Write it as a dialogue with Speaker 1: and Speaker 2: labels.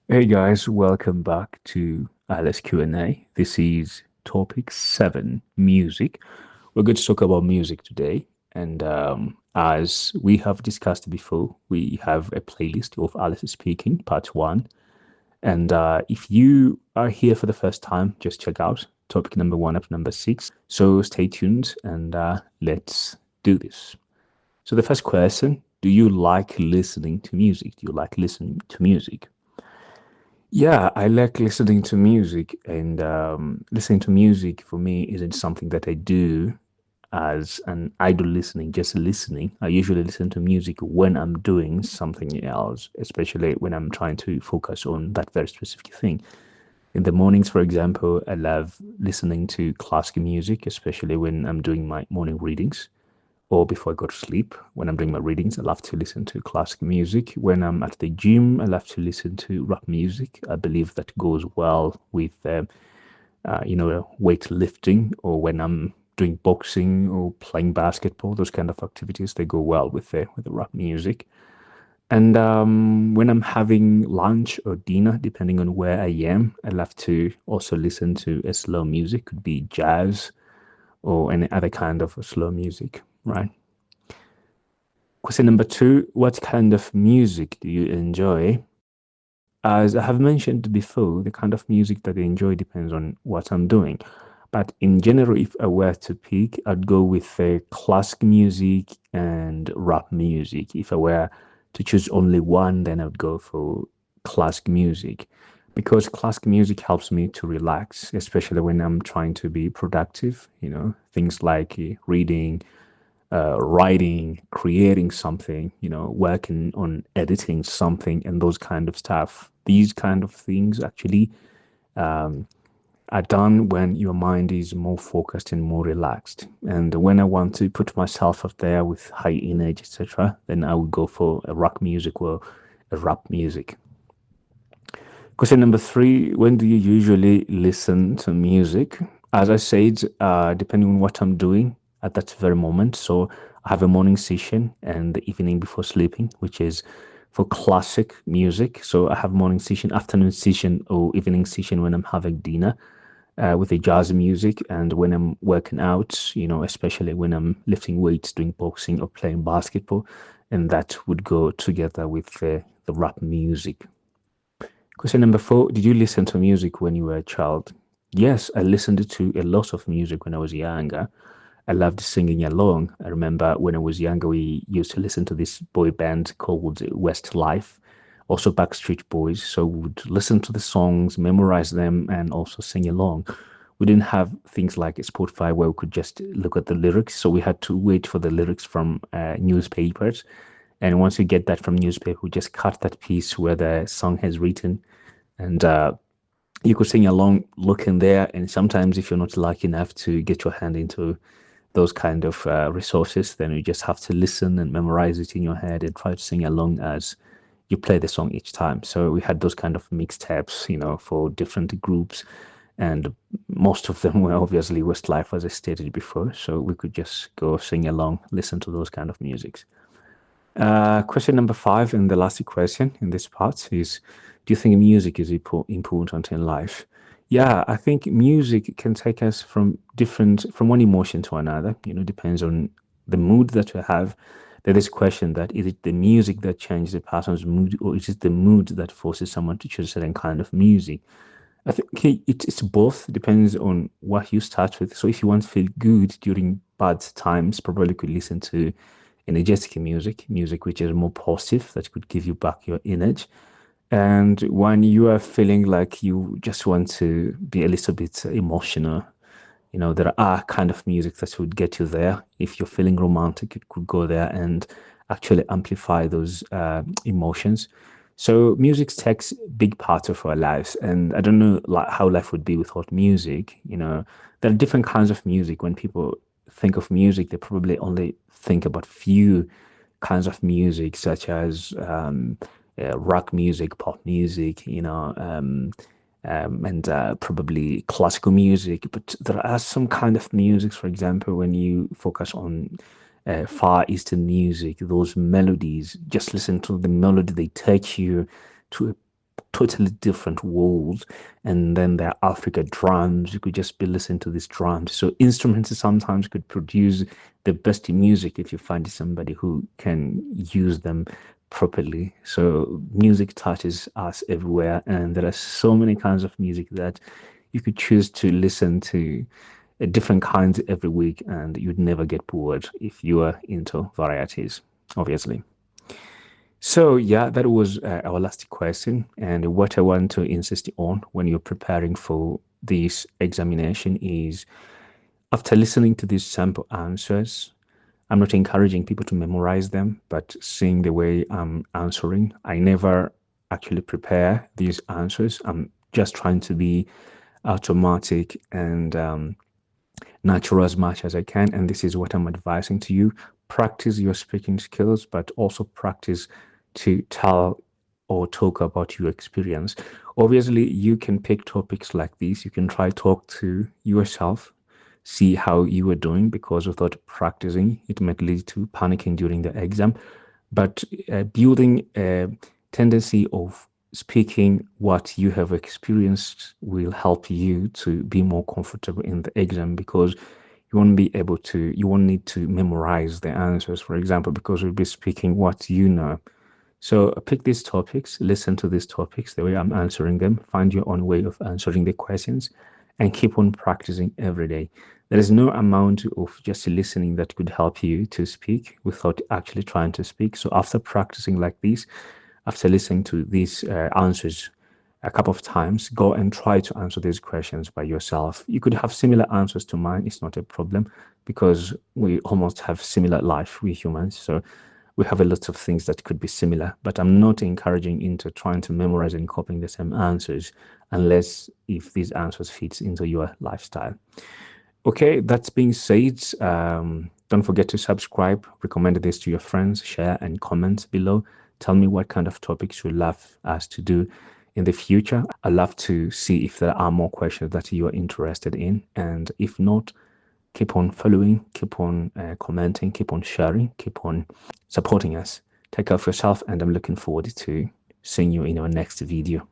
Speaker 1: Hey guys, welcome back to IELTS Q&A. This is topic 7, music. We're going to talk about music today. And as we have discussed before, we have a playlist of IELTS Speaking, part 1. And if you are here for the first time, just check out topic number 1 up to number 6. So stay tuned and let's do this. So the first question, do you like listening to music? Do you like listening to music? Yeah, I like listening to music, and listening to music for me isn't something that I do as an idle listening, just listening. I usually listen to music when I'm doing something else, especially when I'm trying to focus on that very specific thing. In the mornings, for example, I love listening to classical music, especially when I'm doing my morning readings or before I go to sleep. When I'm doing my readings, I love to listen to classical music. When I'm at the gym, I love to listen to rap music. I believe that goes well with, weightlifting, or when I'm doing boxing or playing basketball. Those kind of activities they go well with the rap music. And when I'm having lunch or dinner, depending on where I am, I love to also listen to a slow music. Could be jazz or any other kind of slow music, right? Question number 2, what kind of music do you enjoy? As I have mentioned before, the kind of music that I enjoy depends on what I'm doing. But in general, if I were to pick, I'd go with classic music and rap music. If I were to choose only one, then I would go for classic music because classic music helps me to relax, especially when I'm trying to be productive. Things like reading, writing, creating something, working on editing something and those kind of stuff. These kind of things actually are done when your mind is more focused and more relaxed. And when I want to put myself up there with high energy, etc., then I would go for a rock music or a rap music. Question number 3, when do you usually listen to music? As I said, depending on what I'm doing at that very moment. So I have a morning session and the evening before sleeping, which is for classic music. So I have morning session, afternoon session, or evening session when I'm having dinner with the jazz music. And when I'm working out, especially when I'm lifting weights, doing boxing or playing basketball, and that would go together with the rap music. Question number 4, did you listen to music when you were a child? Yes, I listened to a lot of music when I was younger. I loved singing along. I remember when I was younger, we used to listen to this boy band called Westlife, also Backstreet Boys. So we would listen to the songs, memorize them, and also sing along. We didn't have things like Spotify where we could just look at the lyrics. So we had to wait for the lyrics from newspapers. And once we get that from newspaper, we just cut that piece where the song has written, and you could sing along looking there. And sometimes if you're not lucky enough to get your hand into those kind of resources, then you just have to listen and memorize it in your head and try to sing along as you play the song each time. So we had those kind of mixtapes, for different groups, and most of them were obviously Westlife, as I stated before. So we could just go sing along, listen to those kind of musics. Question number 5, and the last question in this part is, do you think music is important in life? Yeah, I think music can take us from one emotion to another. Depends on the mood that we have. There is a question that is it the music that changes a person's mood, or is it the mood that forces someone to choose a certain kind of music? I think it's both. Depends on what you start with. So if you want to feel good during bad times, probably could listen to energetic music which is more positive, that could give you back your energy. And when you are feeling like you just want to be a little bit emotional, there are kind of music that would get you there. If you're feeling romantic, it could go there and actually amplify those emotions. So music takes big part of our lives, and I don't know like how life would be without music. There are different kinds of music. When people think of music, they probably only think about few kinds of music, such as rock music, pop music, and probably classical music. But there are some kind of music, for example, when you focus on Far Eastern music, those melodies, just listen to the melody, they take you to a totally different world. And then there are Africa drums. You could just be listening to these drums. So instruments sometimes could produce the best music if you find somebody who can use them properly. So music touches us everywhere, and there are so many kinds of music that you could choose to listen to different kinds every week, and you'd never get bored if you are into varieties, obviously. So, yeah, that was our last question. And what I want to insist on when you're preparing for this examination is after listening to these sample answers, I'm not encouraging people to memorize them, but seeing the way I'm answering, I never actually prepare these answers. I'm just trying to be automatic and natural as much as I can. And this is what I'm advising to you. Practice your speaking skills, but also practice to tell or talk about your experience. Obviously, you can pick topics like this. You can try talk to yourself, see how you are doing, because without practicing, it might lead to panicking during the exam. But building a tendency of speaking what you have experienced will help you to be more comfortable in the exam, because you won't need to memorize the answers, for example, because you'll be speaking what you know. So pick these topics, listen to these topics, the way I'm answering them, find your own way of answering the questions, and keep on practicing every day. There is no amount of just listening that could help you to speak without actually trying to speak. So after practicing like this, after listening to these answers a couple of times, go and try to answer these questions by yourself. You could have similar answers to mine. It's not a problem because we almost have similar life, we humans. So we have a lot of things that could be similar, but I'm not encouraging into trying to memorize and copying the same answers unless if these answers fits into your lifestyle. Okay, that's being said, don't forget to subscribe, recommend this to your friends, share and comment below. Tell me what kind of topics you'd love us to do in the future. I'd love to see if there are more questions that you are interested in. And if not, keep on following, keep on commenting, keep on sharing, keep on supporting us. Take care of yourself, and I'm looking forward to seeing you in our next video.